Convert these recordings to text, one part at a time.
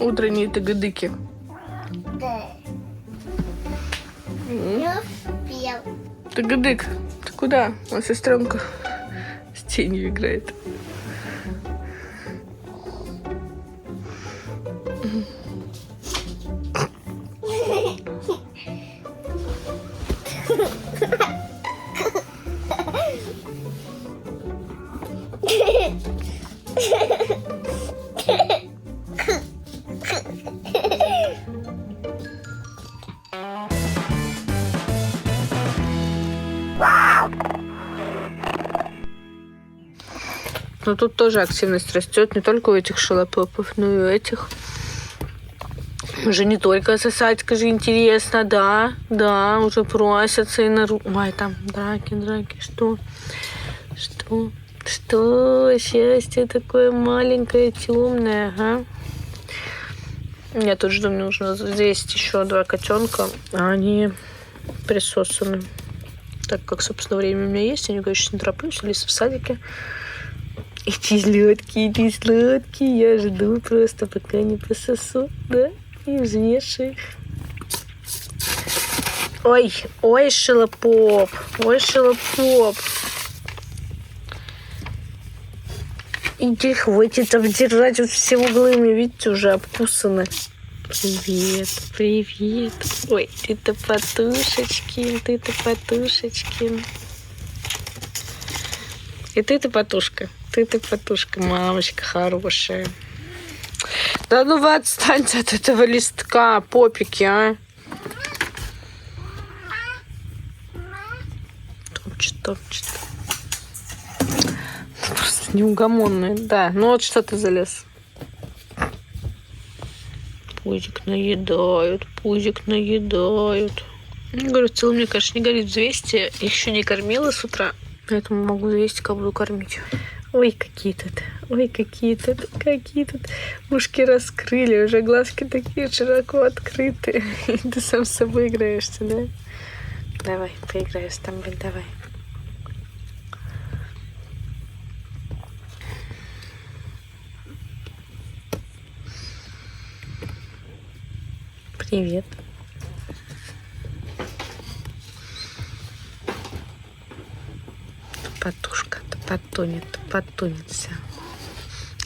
Утренние тыгыдыки. Да. Я успел. Тыгыдык, ты куда? А сестренка с тенью играет. Но тут тоже активность растет, не только у этих шалопопов, но и у этих. Уже не только сосать, же интересно, да, да, уже просятся и на руку. Ой, там драки, что? Что? Счастье такое маленькое, темное, ага. Я тут жду, мне нужно взвесить еще 2 котенка, а они присосаны. Так как, собственно, время у меня есть, я никуда сейчас не тороплюсь, Лиса в садике. Эти сладкие, я жду просто, пока не пососу, да, и взвешу их. Ой, шалопоп. Иди, хватит обдирать вот все углы, мне, видите, уже обкусаны. Привет. Ой, ты-то потушечки. И ты-то потушка. Мамочка хорошая. Да ну вы отстаньте от этого листка, попики, а. Топчет. Просто неугомонные. Да, ну вот что ты залез. Пузик наедают. Я говорю, в целом, мне, конечно, не горит взвесить. Я их еще не кормила с утра. Поэтому могу взвесить, как буду кормить. Ой, какие тут ушки раскрыли, уже глазки такие широко открыты. Ты сам с собой играешься, да? Давай, поиграешь с тобой, давай. Привет. Потушка-то потонет вся.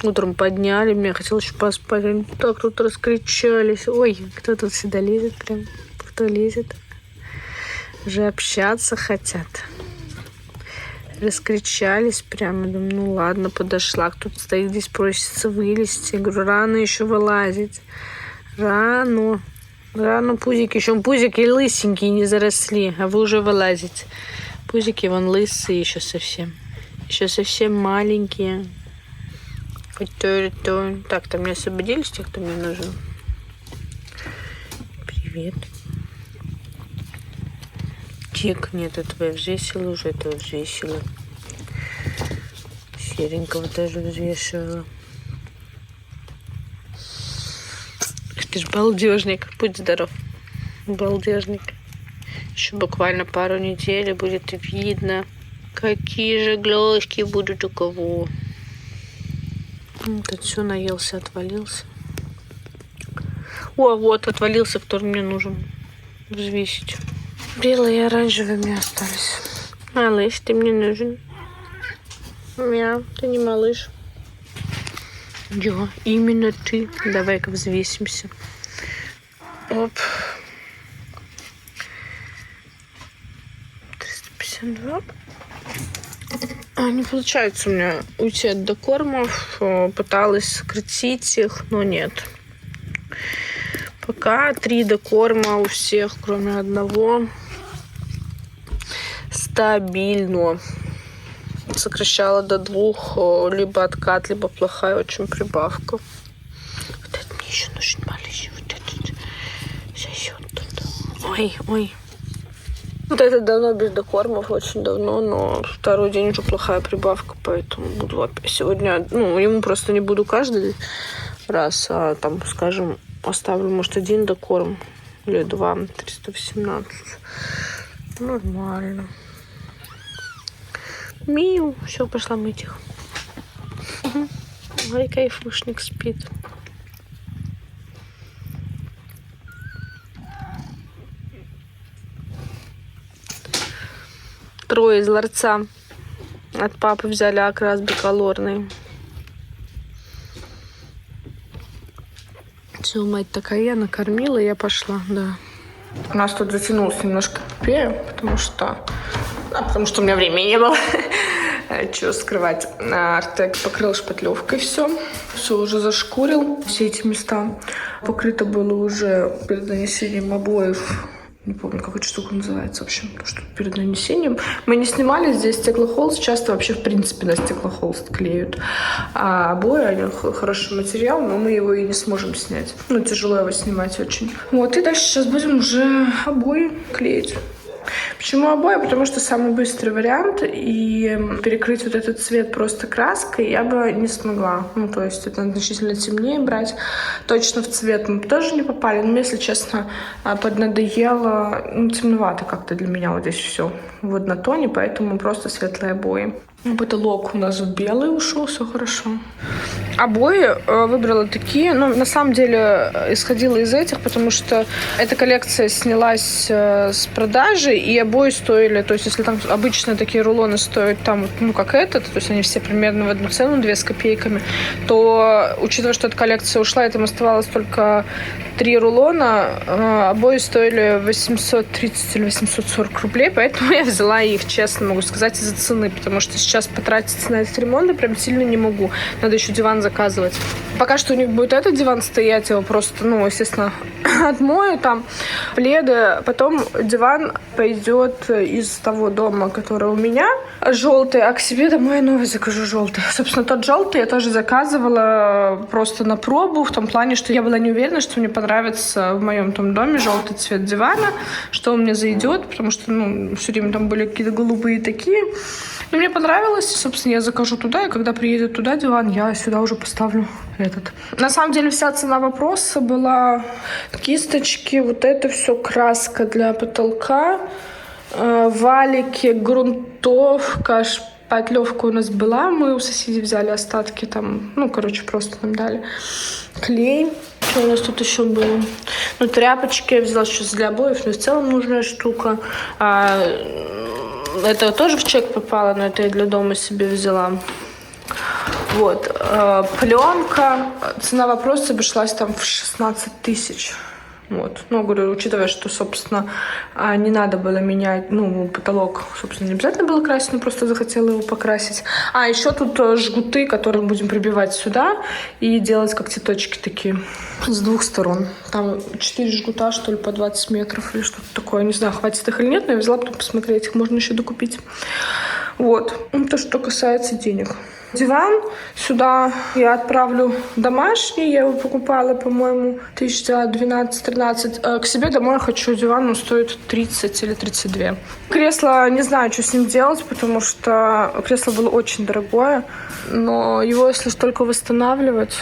Утром подняли, меня хотел еще поспать. Они так тут раскричались. Ой, кто тут сюда лезет прям? Кто лезет? Уже общаться хотят. Раскричались прямо. Думаю, ну ладно, подошла. Кто-то стоит здесь, просится вылезти. Я говорю, рано еще вылазить. Рано пузики. Еще пузики лысенькие не заросли, а вы уже вылазите. Пузики вон лысые еще совсем маленькие. Так, там не освободились те, кто мне нужен. Привет. Тик, нет, этого я взвесила уже, Серенького тоже взвешивала. Ты ж балдежник, будь здоров. Балдежник. Еще буквально пару недель будет видно, какие же глазки будут у кого. Тут все наелся, отвалился. О, вот отвалился, который мне нужен взвесить. Белые и оранжевые мне остались. Малыш, ты мне нужен. Мяу, ты не малыш. Я, именно ты. Давай-ка взвесимся. Оп. 352. Не получается у меня уйти от докормов. Пыталась сократить их, но нет. Пока 3 докорма у всех, кроме одного. Стабильно. Сокращала до 2, либо откат, либо плохая очень прибавка. Вот это мне еще нужен малыш. Вот этот сосет тут. Ой. Вот это давно без докормов, очень давно, но 2-й день уже плохая прибавка, поэтому буду опять сегодня, ему просто не буду каждый раз, а там, скажем, оставлю, может, 1 докорм или 2, 318. Нормально. Миу, все, пошла мыть их. Ой, кайфушник спит. Крой из ларца. От папы взяли окрас биколорный. Все, мать такая, накормила, я пошла, да. У нас тут затянулся немножко пепея, потому что у меня времени не было. Чего скрывать. Артек покрыл шпатлевкой все уже зашкурил. Все эти места покрыто было уже перед нанесением обоев. Не помню, как эта штука называется, в общем, то, что перед нанесением. Мы не снимали здесь стеклохолст, часто вообще, в принципе, на стеклохолст клеют. А обои, они хороший материал, но мы его и не сможем снять. Ну, тяжело его снимать очень. Вот, и дальше сейчас будем уже обои клеить. Почему обои? Потому что самый быстрый вариант, и перекрыть вот этот цвет просто краской я бы не смогла. Ну, то есть это значительно темнее брать. Точно в цвет мы тоже не попали. Но, если честно, поднадоело, темновато как-то для меня вот здесь все в однотоне, поэтому просто светлые обои. Потолок у нас белый ушел, все хорошо. Обои выбрала такие, но на самом деле исходила из этих, потому что эта коллекция снялась с продажи, и обои стоили, то есть если там обычно такие рулоны стоят там, ну как этот, то есть они все примерно в одну цену, 2 с копейками, то, учитывая, что эта коллекция ушла, и там оставалось только 3 рулона, обои стоили 830 или 840 рублей, поэтому я взяла их, честно могу сказать, из-за цены, потому что сейчас потратиться на этот ремонт я прям сильно не могу. Надо еще диван заказывать. Пока что у них будет этот диван стоять, его просто, естественно, отмою там, пледы. Потом диван пойдет из того дома, который у меня, желтый, а к себе домой я новый закажу желтый. Собственно, тот желтый я тоже заказывала просто на пробу, в том плане, что я была не уверена, что мне понравится в моем том доме желтый цвет дивана, что он мне зайдет, потому что, все время там были какие-то голубые такие. Но мне понравилось, и, собственно, я закажу туда, и когда приедет туда диван, я сюда уже поставлю этот. На самом деле вся цена вопроса была кисточки, вот это все краска для потолка, валики, грунтовка, шпатлевка у нас была, мы у соседей взяли остатки там, просто нам дали. Клей. Что у нас тут еще было? Тряпочки я взяла сейчас для обоев, но в целом нужная штука. Это тоже в чек попало, но это я для дома себе взяла. Вот. Пленка. Цена вопроса обошлась там в 16 тысяч. Вот. Говорю, учитывая, что, собственно, не надо было менять, потолок, собственно, не обязательно было красить, но просто захотела его покрасить. Еще тут жгуты, которые мы будем прибивать сюда и делать как цветочки такие с 2 сторон. Там 4 жгута, что ли, по 20 метров или что-то такое. Не знаю, хватит их или нет, но я взяла потом посмотреть, их можно еще докупить. Вот. То, что касается денег. Диван сюда я отправлю домашний. Я его покупала, по-моему, 12-13. К себе домой хочу диван, он стоит 30 или 32. Кресло, не знаю, что с ним делать, потому что кресло было очень дорогое. Но его, если только восстанавливать...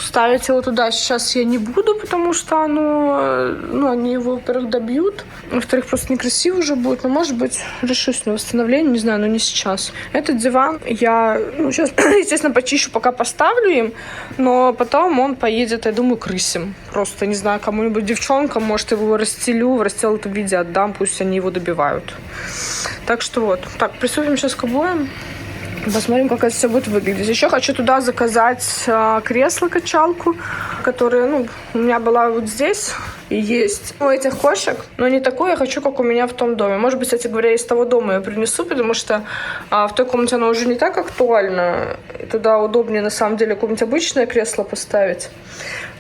Ставить его туда сейчас я не буду, потому что они его, во-первых, добьют, во-вторых, просто некрасиво уже будет. Но, может быть, решусь на восстановление, не знаю, но не сейчас. Этот диван я, сейчас, естественно, почищу, пока поставлю им, но потом он поедет, я думаю, к рысям. Просто, не знаю, кому-нибудь девчонкам, может, его расстелю, в растянутом виде отдам, пусть они его добивают. Так что вот. Так, приступим сейчас к обоям. Посмотрим, как это все будет выглядеть. Еще хочу туда заказать кресло-качалку, которая, у меня была вот здесь и есть у этих кошек, но не такое я хочу, как у меня в том доме. Может быть, кстати говоря, из того дома я принесу, потому что в той комнате оно уже не так актуально. Туда удобнее, на самом деле, какое-нибудь обычное кресло поставить.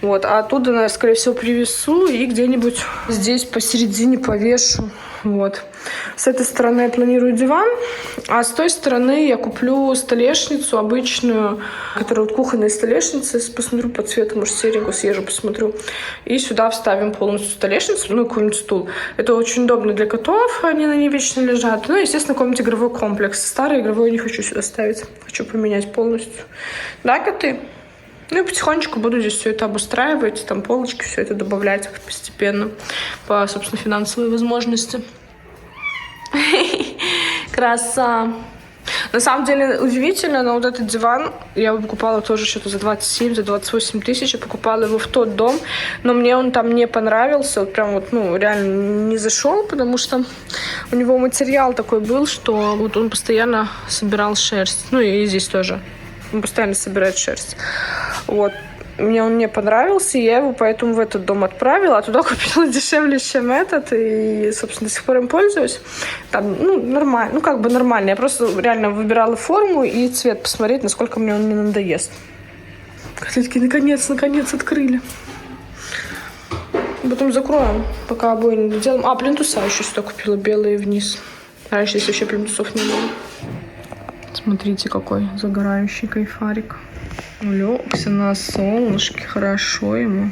Вот, а оттуда, я, скорее всего, привезу и где-нибудь здесь посередине повешу. Вот. С этой стороны я планирую диван, а с той стороны я куплю столешницу обычную, которая вот кухонная столешница. Посмотрю по цвету, может, серенькую съезжу, посмотрю. И сюда вставим полностью столешницу, какой-нибудь стул. Это очень удобно для котов, они на ней вечно лежат. Естественно, какой-нибудь игровой комплекс. Старый игровой я не хочу сюда ставить, хочу поменять полностью. Да, коты? И потихонечку буду здесь все это обустраивать, там полочки, все это добавлять постепенно по, собственно, финансовой возможности. Краса. На самом деле удивительно, но вот этот диван я покупала тоже что-то за 27, за 28 тысяч. Я покупала его в тот дом, но мне он там не понравился. Вот прям вот, ну, реально не зашел, потому что у него материал такой был, что вот он постоянно собирал шерсть. Ну и здесь тоже. Он постоянно собирает шерсть. Вот. Мне он не понравился, и я его поэтому в этот дом отправила, а туда купила дешевле, чем этот, и, собственно, до сих пор им пользуюсь. Там, ну, нормально, ну, как бы нормально. Я просто реально выбирала форму и цвет посмотреть, насколько мне он не надоест. Котлетки наконец открыли. Потом закроем, пока обои не доделаем. А, плинтуса еще сюда купила, белые вниз. Раньше здесь вообще плинтусов не было. Смотрите, какой загорающий кайфарик. Улегся на солнышке, хорошо ему.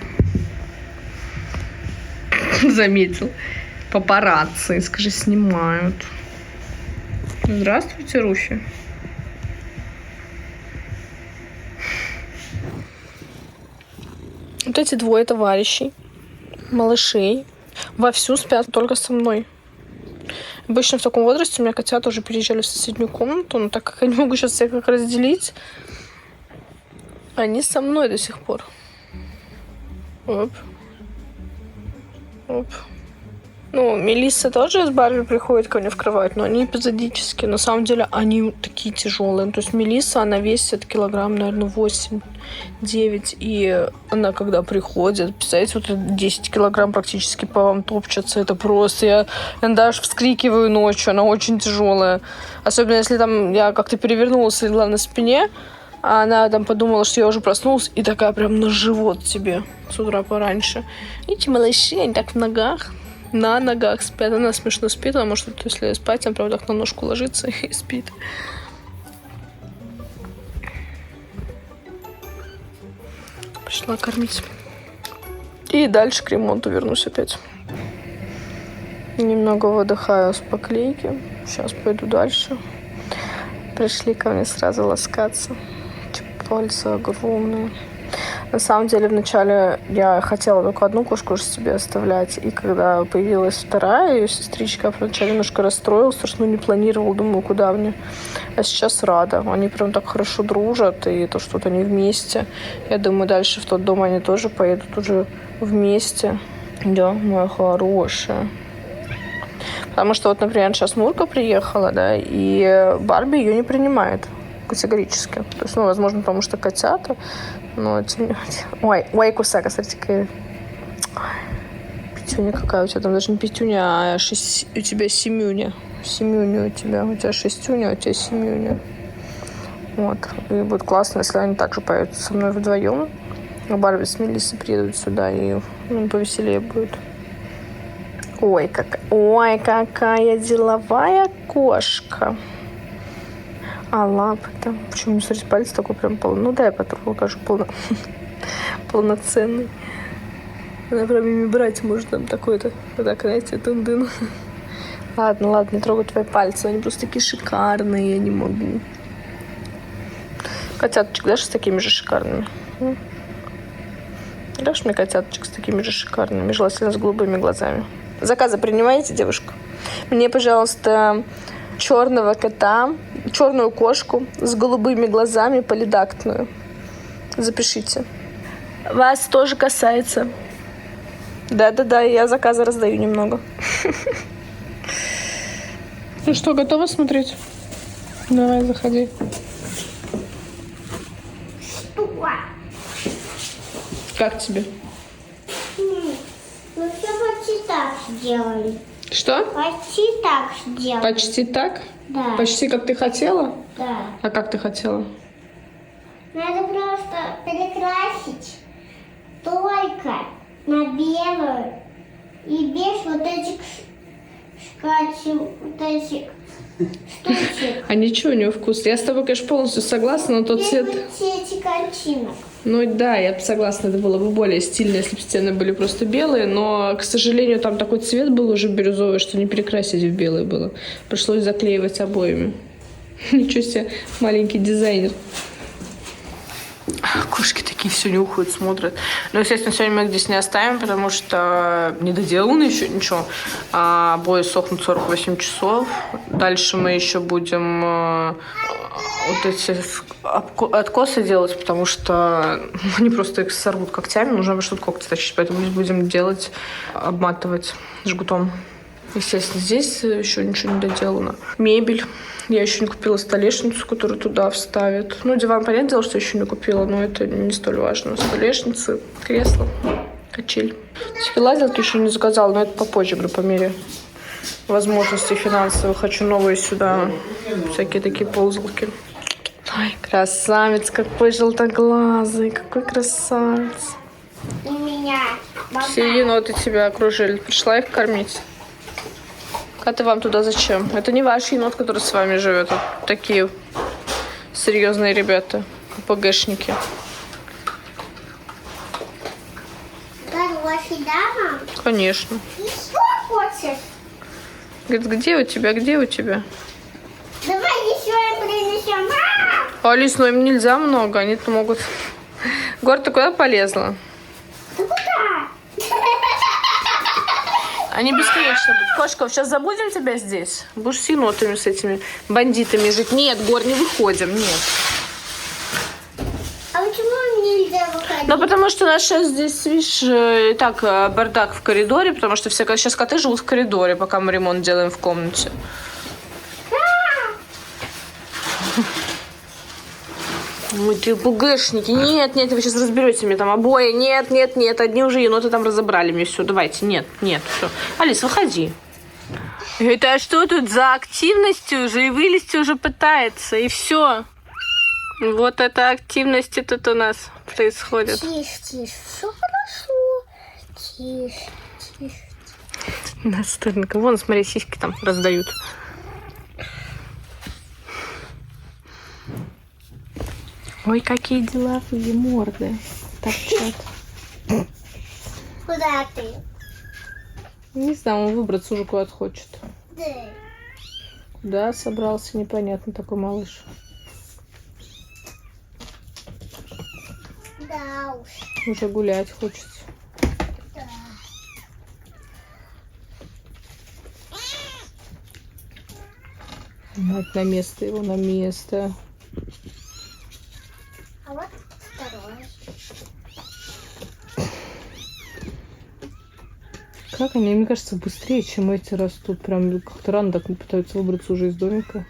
Заметил. Папарацци, скажи, снимают. Здравствуйте, Руфи. Вот эти двое товарищей, малышей, вовсю спят только со мной. Обычно в таком возрасте у меня котята уже переезжали в соседнюю комнату, но так как я не могу сейчас всех их разделить, они со мной до сих пор. Оп. Оп. Ну, Мелисса тоже с Барби приходит ко мне в кровать, но они эпизодически. На самом деле они такие тяжелые. То есть Мелисса, она весит килограмм, наверное, 8-9. И она, когда приходит, представляете, вот 10 килограмм практически по вам топчется. Это просто... Я иногда аж вскрикиваю ночью. Она очень тяжелая. Особенно, если там я как-то перевернулась, легла на спине, а она там подумала, что я уже проснулась, и такая прям на живот тебе с утра пораньше. Эти малыши, они так в ногах. На ногах спят. Она смешно спит, она может, если спать, она прям так на ножку ложится и спит. Пошла кормить. И дальше к ремонту вернусь опять. Немного выдыхаю с поклейки. Сейчас пойду дальше. Пришли ко мне сразу ласкаться. Пальцы огромные. На самом деле, вначале я хотела только одну кошку же себе оставлять. И когда появилась вторая, ее сестричка, вначале немножко расстроилась, потому что не планировала, думаю, куда мне. А сейчас рада. Они прям так хорошо дружат, и то, что вот они вместе. Я думаю, дальше в тот дом они тоже поедут уже вместе. Да, моя хорошая. Потому что вот, например, сейчас Мурка приехала, да, и Барби ее не принимает. Категорически. То есть, ну, возможно, потому что котята, но тем не менее. Ой, Кусака, смотрите, какая пятюня какая у тебя. Там даже не пятюня, а у тебя семюня. Семюня у тебя. У тебя шестюня, а у тебя семюня. Вот. И будет классно, если они также поедут со мной вдвоем. Барби с Мелиссой приедут сюда, и повеселее будет. Ой, какая деловая кошка. А лапы-то? Почему не смотрите, палец такой прям полный? Ну да, я потом покажу полноценный. Она прям ими брать может там такой-то. Вот так, знаете, тын-дын. Ладно, не трогай твои пальцы. Они просто такие шикарные, я не могу. Котяточек дашь с такими же шикарными? Дашь мне котяточек с такими же шикарными, желательно с голубыми глазами? Заказы принимаете, девушка? Мне, пожалуйста, черного кота, черную кошку с голубыми глазами, полидактную. Запишите. Вас тоже касается. Да, я заказы раздаю немного. Ну что, готова смотреть? Давай, заходи. Как тебе? Мы все почти так сделали. Что? Почти так сделали. Почти так? Да. Почти как ты хотела? Да. А как ты хотела? Надо просто перекрасить только на белую и без вот этих штучек. А ничего, у него вкус. Я с тобой, конечно, полностью согласна, но тот Без цвет... вот этих картинок. Ну да, я бы согласна, это было бы более стильно, если бы стены были просто белые, но, к сожалению, там такой цвет был уже бирюзовый, что не перекрасить в белый было. Пришлось заклеивать обоями. Ничего себе, маленький дизайнер. Кошки такие все нюхают, смотрят. Но, естественно, сегодня мы здесь не оставим, потому что не доделано еще ничего. А обои сохнут 48 часов. Дальше мы еще будем вот эти откосы делать, потому что они просто их сорвут когтями. Нужно во что-то когти точить, поэтому здесь будем делать, обматывать жгутом. Естественно, здесь еще ничего не доделано. Мебель. Я еще не купила столешницу, которую туда вставят. Ну, диван, понятное дело, что еще не купила, но это не столь важно. Столешницы, кресло, качель. Лазилки еще не заказала, но это попозже, говорю, по мере возможностей финансовых. Хочу новые сюда, всякие такие ползалки. Ой, красавец, какой желтоглазый, какой красавец. У меня Все еноты тебя окружили. Пришла их кормить. А ты вам туда зачем? Это не ваш енот, который с вами живет. Это такие серьезные ребята, ПГшники. Хороший, да, мам? Конечно. И что хочешь? Говорит, где у тебя, где у тебя? Давай еще и принесем. Алис, ну им нельзя много, они-то могут... Гор, ты куда полезла? Ты куда? Они бесконечно будут. Кошка, сейчас забудем тебя здесь? Будешь с енотами, с этими бандитами жить. Нет, Гор, не выходим, нет. А почему нельзя выходить? Ну, потому что у нас сейчас здесь, видишь, и так бардак в коридоре, потому что все сейчас коты живут в коридоре, пока мы ремонт делаем в комнате. Ой, ты ПГшники. Нет, нет, вы сейчас разберетесь мне там обои. Нет, нет, нет. Одни уже еноты там разобрали мне все. Давайте, нет, нет, все. Алис, выходи. Это что тут за активность уже? И вылезти уже пытается, и все. Вот эта активность тут у нас происходит. Тише, тише, все хорошо. Тише, тише. Настырненько. Вон, смотри, сиськи там раздают. Ой, какие деловые морды торчат. Куда ты? Не знаю, он выбраться уже куда-то хочет. Да. Куда собрался, непонятно, такой малыш. Да уж. Уже гулять хочется. Да. Мать, на место его, на место. А вот второй. Как они, мне кажется, быстрее, чем эти растут. Прям как-то рано так пытаются выбраться уже из домика.